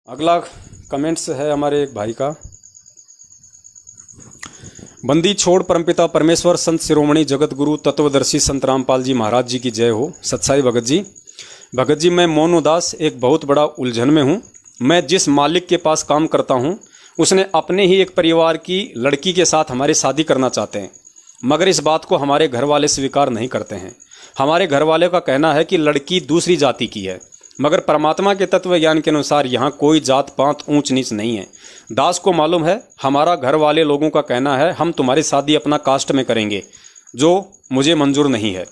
अगला कमेंट्स है हमारे एक भाई का। बंदी छोड़ परमपिता परमेश्वर संत शिरोमणि जगत गुरु तत्वदर्शी संत रामपाल जी महाराज जी की जय हो। सत्साई भगत जी। भगत जी, मैं मोनू दास एक बहुत बड़ा उलझन में हूँ। मैं जिस मालिक के पास काम करता हूँ उसने अपने ही एक परिवार की लड़की के साथ हमारी शादी करना चाहते हैं, मगर इस बात को हमारे घर वाले स्वीकार नहीं करते हैं। हमारे घर वाले का कहना है कि लड़की दूसरी जाति की है, मगर परमात्मा के तत्व ज्ञान के अनुसार यहाँ कोई जात पात ऊंच नीच नहीं है। दास को मालूम है, हमारा घर वाले लोगों का कहना है हम तुम्हारी शादी अपना कास्ट में करेंगे, जो मुझे मंजूर नहीं है।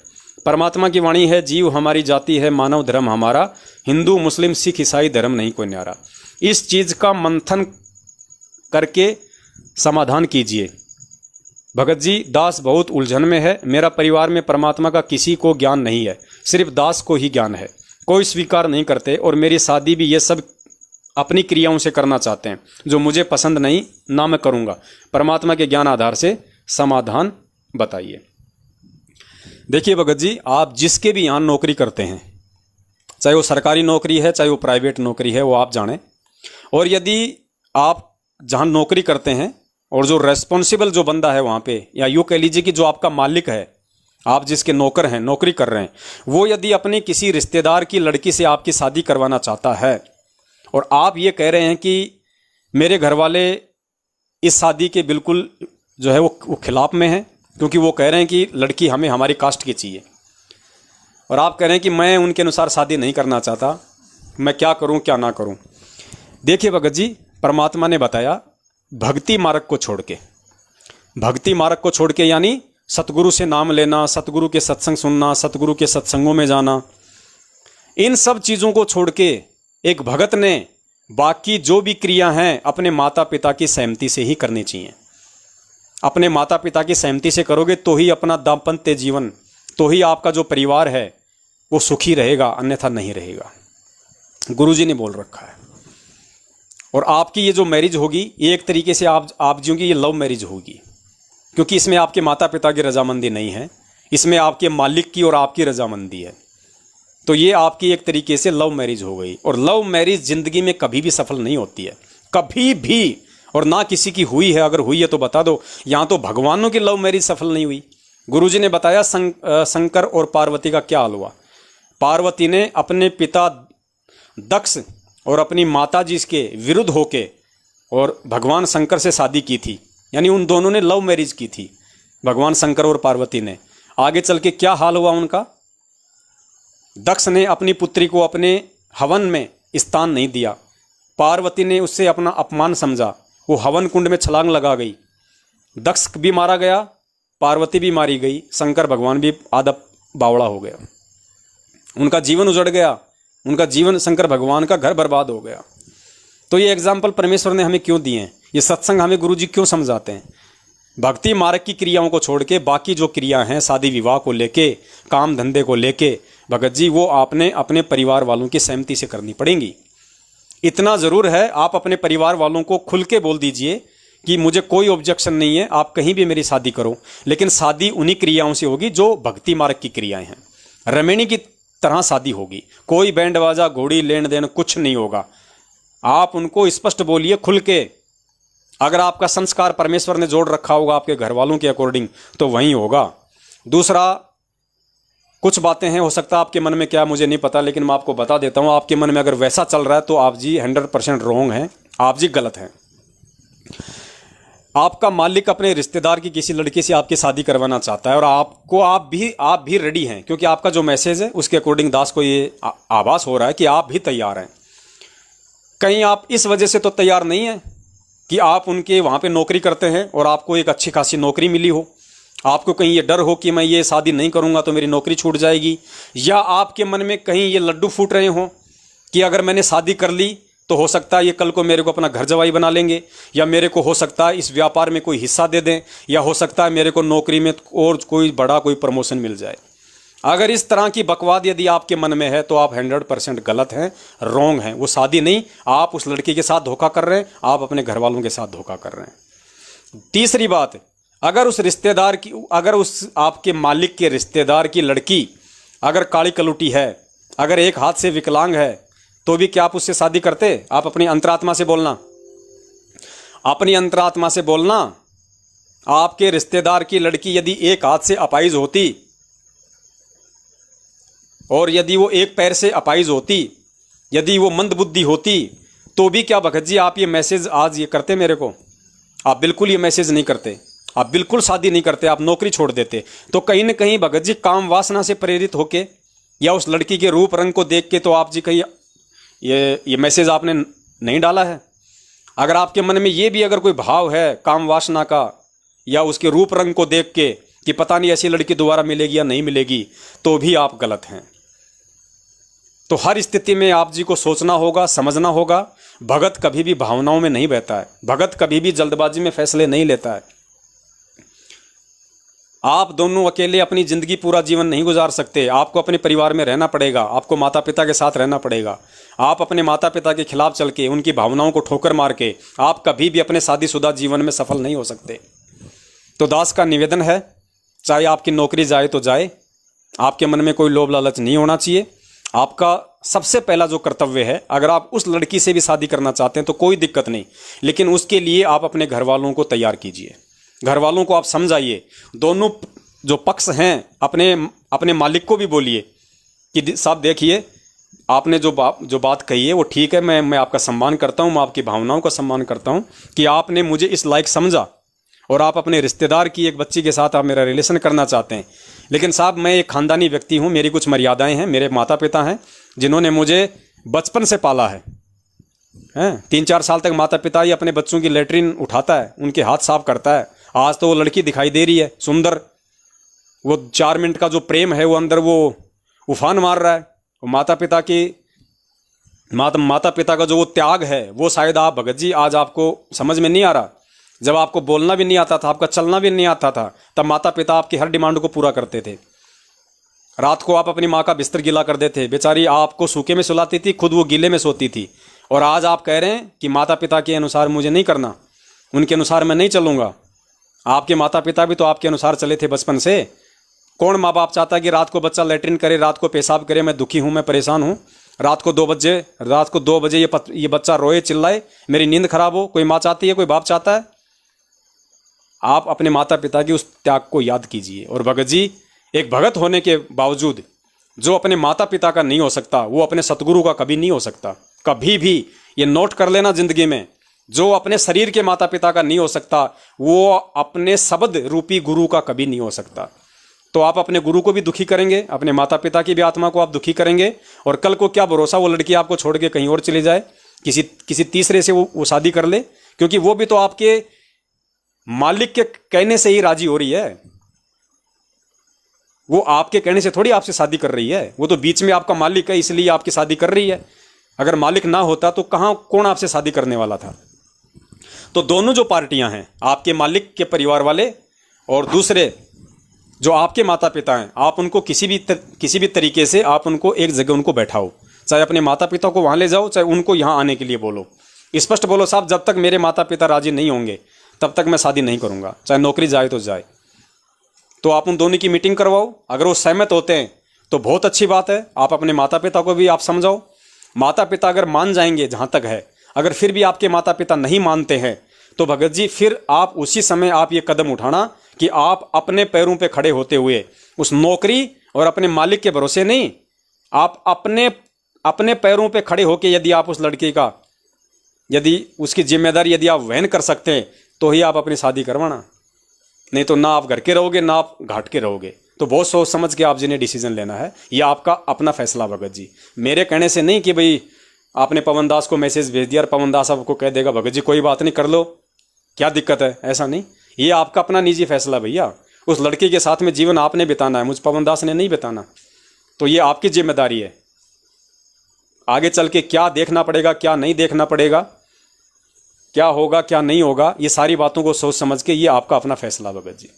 परमात्मा की वाणी है, जीव हमारी जाति है, मानव धर्म हमारा, हिंदू मुस्लिम सिख ईसाई धर्म नहीं कोई न्यारा। इस चीज़ का मंथन करके समाधान कीजिए। भगत जी, दास बहुत उलझन में है। मेरा परिवार में परमात्मा का किसी को ज्ञान नहीं है, सिर्फ दास को ही ज्ञान है। कोई स्वीकार नहीं करते और मेरी शादी भी ये सब अपनी क्रियाओं से करना चाहते हैं, जो मुझे पसंद नहीं, ना मैं करूँगा। परमात्मा के ज्ञान आधार से समाधान बताइए। देखिए भगत जी, आप जिसके भी यहाँ नौकरी करते हैं, चाहे वो सरकारी नौकरी है चाहे वो प्राइवेट नौकरी है, वो आप जानें। और यदि आप जहाँ नौकरी करते हैं और जो रेस्पॉन्सिबल जो बंदा है वहाँ पे, या यूँ कह लीजिए कि जो आपका मालिक है, आप जिसके नौकर हैं, नौकरी कर रहे हैं, वो यदि अपने किसी रिश्तेदार की लड़की से आपकी शादी करवाना चाहता है और आप ये कह रहे हैं कि मेरे घर वाले इस शादी के बिल्कुल जो है वो खिलाफ में हैं, क्योंकि वो कह रहे हैं कि लड़की हमें हमारी कास्ट की चाहिए, और आप कह रहे हैं कि मैं उनके अनुसार शादी नहीं करना चाहता, मैं क्या करूं क्या ना करूं। देखिए भगत जी, परमात्मा ने बताया भक्ति मार्ग को छोड़ के, भक्ति मार्ग को छोड़ के यानी सतगुरु से नाम लेना, सतगुरु के सत्संग सुनना, सतगुरु के सत्संगों में जाना, इन सब चीज़ों को छोड़ के एक भगत ने बाकी जो भी क्रिया हैं अपने माता पिता की सहमति से ही करनी चाहिए। अपने माता पिता की सहमति से करोगे तो ही अपना दाम्पत्य जीवन, तो ही आपका जो परिवार है वो सुखी रहेगा, अन्यथा नहीं रहेगा। गुरुजी ने बोल रखा है। और आपकी ये जो मैरिज होगी, ये एक तरीके से आप जो की ये लव मैरिज होगी, क्योंकि इसमें आपके माता पिता की रजामंदी नहीं है, इसमें आपके मालिक की और आपकी रजामंदी है। तो ये आपकी एक तरीके से लव मैरिज हो गई। और लव मैरिज जिंदगी में कभी भी सफल नहीं होती है, कभी भी, और ना किसी की हुई है। अगर हुई है तो बता दो। यहाँ तो भगवानों की लव मैरिज सफल नहीं हुई। गुरुजी ने बताया शंकर और पार्वती का क्या हाल हुआ। पार्वती ने अपने पिता दक्ष और अपनी माता जी के विरुद्ध होके और भगवान शंकर से शादी की थी, यानी उन दोनों ने लव मैरिज की थी, भगवान शंकर और पार्वती ने। आगे चल के क्या हाल हुआ उनका। दक्ष ने अपनी पुत्री को अपने हवन में स्थान नहीं दिया, पार्वती ने उससे अपना अपमान समझा, वो हवन कुंड में छलांग लगा गई। दक्ष भी मारा गया, पार्वती भी मारी गई, शंकर भगवान भी आधा बावड़ा हो गया, उनका जीवन उजड़ गया, उनका जीवन, शंकर भगवान का घर बर्बाद हो गया। तो ये एग्जाम्पल परमेश्वर ने हमें क्यों दिए हैं, ये सत्संग हमें गुरुजी क्यों समझाते हैं। भक्ति मार्ग की क्रियाओं को छोड़ के बाकी जो क्रिया हैं, शादी विवाह को लेके, काम धंधे को लेके, भगत जी वो आपने अपने परिवार वालों की सहमति से करनी पड़ेंगी। इतना ज़रूर है, आप अपने परिवार वालों को खुल के बोल दीजिए कि मुझे कोई ऑब्जेक्शन नहीं है, आप कहीं भी मेरी शादी करो, लेकिन शादी उन्हीं क्रियाओं से होगी जो भक्ति मार्ग की क्रियाएं हैं। रमणी की तरह शादी होगी, कोई बैंड बाजा घोड़ी लेन देन कुछ नहीं होगा। आप उनको स्पष्ट बोलिए खुल के। अगर आपका संस्कार परमेश्वर ने जोड़ रखा होगा आपके घर वालों के अकॉर्डिंग तो वहीं होगा। दूसरा, कुछ बातें हैं, हो सकता है आपके मन में क्या मुझे नहीं पता, लेकिन मैं आपको बता देता हूं, आपके मन में अगर वैसा चल रहा है तो आप जी 100% रॉन्ग हैं, आप जी गलत हैं। आपका मालिक अपने रिश्तेदार की किसी लड़की से आपकी शादी करवाना चाहता है और आप भी रेडी हैं, क्योंकि आपका जो मैसेज है उसके अकॉर्डिंग दास को ये आभास हो रहा है कि आप भी तैयार हैं। कहीं आप इस वजह से तो तैयार नहीं हैं कि आप उनके वहाँ पे नौकरी करते हैं और आपको एक अच्छी खासी नौकरी मिली हो, आपको कहीं ये डर हो कि मैं ये शादी नहीं करूँगा तो मेरी नौकरी छूट जाएगी, या आपके मन में कहीं ये लड्डू फूट रहे हों कि अगर मैंने शादी कर ली तो हो सकता है ये कल को मेरे को अपना घर जवाई बना लेंगे, या मेरे को हो सकता है इस व्यापार में कोई हिस्सा दे दें, या हो सकता है मेरे को नौकरी में और कोई बड़ा कोई प्रमोशन मिल जाए। अगर इस तरह की बकवाद यदि आपके मन में है तो आप 100% गलत हैं, रॉन्ग हैं। वो शादी नहीं, आप उस लड़की के साथ धोखा कर रहे हैं, आप अपने घर वालों के साथ धोखा कर रहे हैं। तीसरी बात, अगर उस रिश्तेदार की, अगर उस आपके मालिक के रिश्तेदार की लड़की अगर काली कलुटी है, अगर एक हाथ से विकलांग है, तो भी क्या आप उससे शादी करते? आप अपनी अंतरात्मा से बोलना, अपनी अंतरात्मा से बोलना। आपके रिश्तेदार की लड़की यदि एक हाथ से अपाइज होती और यदि वो एक पैर से अपाइज होती, यदि वो मंदबुद्धि होती, तो भी क्या भगत जी आप ये मैसेज आज ये करते मेरे को? आप बिल्कुल ये मैसेज नहीं करते, आप बिल्कुल शादी नहीं करते, आप नौकरी छोड़ देते। तो कहीं ना कहीं भगत जी काम वासना से प्रेरित होके या उस लड़की के रूप रंग को देख के तो आप जी कहीं ये मैसेज आपने नहीं डाला है। अगर आपके मन में ये भी अगर कोई भाव है काम वासना का या उसके रूप रंग को देख के कि पता नहीं ऐसी लड़की दोबारा मिलेगी या नहीं मिलेगी, तो भी आप गलत हैं। तो हर स्थिति में आप जी को सोचना होगा, समझना होगा। भगत कभी भी भावनाओं में नहीं बहता है, भगत कभी भी जल्दबाजी में फैसले नहीं लेता है। आप दोनों अकेले अपनी जिंदगी पूरा जीवन नहीं गुजार सकते, आपको अपने परिवार में रहना पड़ेगा, आपको माता पिता के साथ रहना पड़ेगा। आप अपने माता पिता के खिलाफ चल के उनकी भावनाओं को ठोकर मार के आप कभी भी अपने शादीशुदा जीवन में सफल नहीं हो सकते। तो दास का निवेदन है, चाहे आपकी नौकरी जाए तो जाए, आपके मन में कोई लोभ लालच नहीं होना चाहिए। आपका सबसे पहला जो कर्तव्य है, अगर आप उस लड़की से भी शादी करना चाहते हैं तो कोई दिक्कत नहीं, लेकिन उसके लिए आप अपने घर वालों को तैयार कीजिए, घर वालों को आप समझाइए। दोनों जो पक्ष हैं अपने मालिक को भी बोलिए कि साहब देखिए आपने जो बात कही है वो ठीक है, मैं आपका सम्मान करता हूँ, मैं आपकी भावनाओं का सम्मान करता हूँ कि आपने मुझे इस लायक समझा और आप अपने रिश्तेदार की एक बच्ची के साथ आप मेरा रिलेशन करना चाहते हैं। लेकिन साहब मैं एक खानदानी व्यक्ति हूँ, मेरी कुछ मर्यादाएं हैं, मेरे माता पिता हैं जिन्होंने मुझे बचपन से पाला है। 3-4 साल तक माता पिता ही अपने बच्चों की लेटरिन उठाता है, उनके हाथ साफ करता है। आज तो वो लड़की दिखाई दे रही है सुंदर, वो 4 मिनट का जो प्रेम है वो अंदर वो उफान मार रहा है। वो माता पिता का जो वो त्याग है वो शायद आप भगत जी आज आपको समझ में नहीं आ रहा। जब आपको बोलना भी नहीं आता था, आपका चलना भी नहीं आता था, तब माता पिता आपकी हर डिमांड को पूरा करते थे। रात को आप अपनी माँ का बिस्तर गीला कर देते, बेचारी आपको सूखे में सुलाती थी, खुद वो गीले में सोती थी। और आज आप कह रहे हैं कि माता पिता के अनुसार मुझे नहीं करना, उनके अनुसार मैं नहीं चलूँगा। आपके माता पिता भी तो आपके अनुसार चले थे बचपन से। कौन माँ बाप चाहता है कि रात को बच्चा लेटरिन करे, रात को पेशाब करे, मैं दुखी हूँ, मैं परेशान हूँ, रात को 2 बजे ये बच्चा रोए चिल्लाए, मेरी नींद खराब हो? कोई माँ चाहती है, कोई बाप चाहता है? आप अपने माता पिता की उस त्याग को याद कीजिए। और भगत जी एक भगत होने के बावजूद जो अपने माता पिता का नहीं हो सकता वो अपने सतगुरु का कभी नहीं हो सकता। कभी भी ये नोट कर लेना जिंदगी में, जो अपने शरीर के माता पिता का नहीं हो सकता वो अपने शब्द रूपी गुरु का कभी नहीं हो सकता। तो आप अपने गुरु को भी दुखी करेंगे, अपने माता पिता की भी आत्मा को आप दुखी करेंगे। और कल को क्या भरोसा वो लड़की आपको छोड़ के कहीं और चली जाए, किसी तीसरे से वो शादी कर ले, क्योंकि वो भी तो आपके मालिक के कहने से ही राजी हो रही है। वो आपके कहने से थोड़ी आपसे शादी कर रही है, वो तो बीच में आपका मालिक है इसलिए आपकी शादी कर रही है। अगर मालिक ना होता तो कौन आपसे शादी करने वाला था? तो दोनों जो पार्टियां हैं, आपके मालिक के परिवार वाले और दूसरे जो आपके माता पिता हैं, आप उनको किसी भी तरीके से आप उनको एक जगह उनको बैठाओ, चाहे अपने माता पिता को वहां ले जाओ, चाहे उनको यहां आने के लिए बोलो। स्पष्ट बोलो, साहब जब तक मेरे माता पिता राजी नहीं होंगे तब तक मैं शादी नहीं करूंगा, चाहे नौकरी जाए तो जाए। तो आप उन दोनों की मीटिंग करवाओ, अगर वो सहमत होते हैं तो बहुत अच्छी बात है। आप अपने माता पिता को भी आप समझाओ। माता पिता अगर मान जाएंगे जहां तक है, अगर फिर भी आपके माता पिता नहीं मानते हैं तो भगत जी फिर आप उसी समय आप ये कदम उठाना कि आप अपने पैरों पे खड़े होते हुए उस नौकरी और अपने मालिक के भरोसे नहीं, आप अपने पैरों पे खड़े होके यदि आप उस लड़की का यदि उसकी जिम्मेदारी यदि आप वहन कर सकते हैं तो ही आप अपनी शादी करवाना, नहीं तो ना आप घर के रहोगे ना आप घाट के रहोगे। तो बहुत सोच समझ के आप जिन्हें डिसीजन लेना है, ये आपका अपना फैसला भगत जी, मेरे कहने से नहीं कि भाई आपने पवन दास को मैसेज भेज दिया और पवन दास आपको कह देगा भगत जी कोई बात नहीं कर लो, क्या दिक्कत है, ऐसा नहीं। ये आपका अपना निजी फैसला भैया। उस लड़की के साथ में जीवन आपने बिताना है, मुझ पवन दास ने नहीं बिताना। तो ये आपकी जिम्मेदारी है। आगे चल के क्या देखना पड़ेगा क्या नहीं देखना पड़ेगा, क्या होगा क्या नहीं होगा, ये सारी बातों को सोच समझ के ये आपका अपना फैसला भगत जी।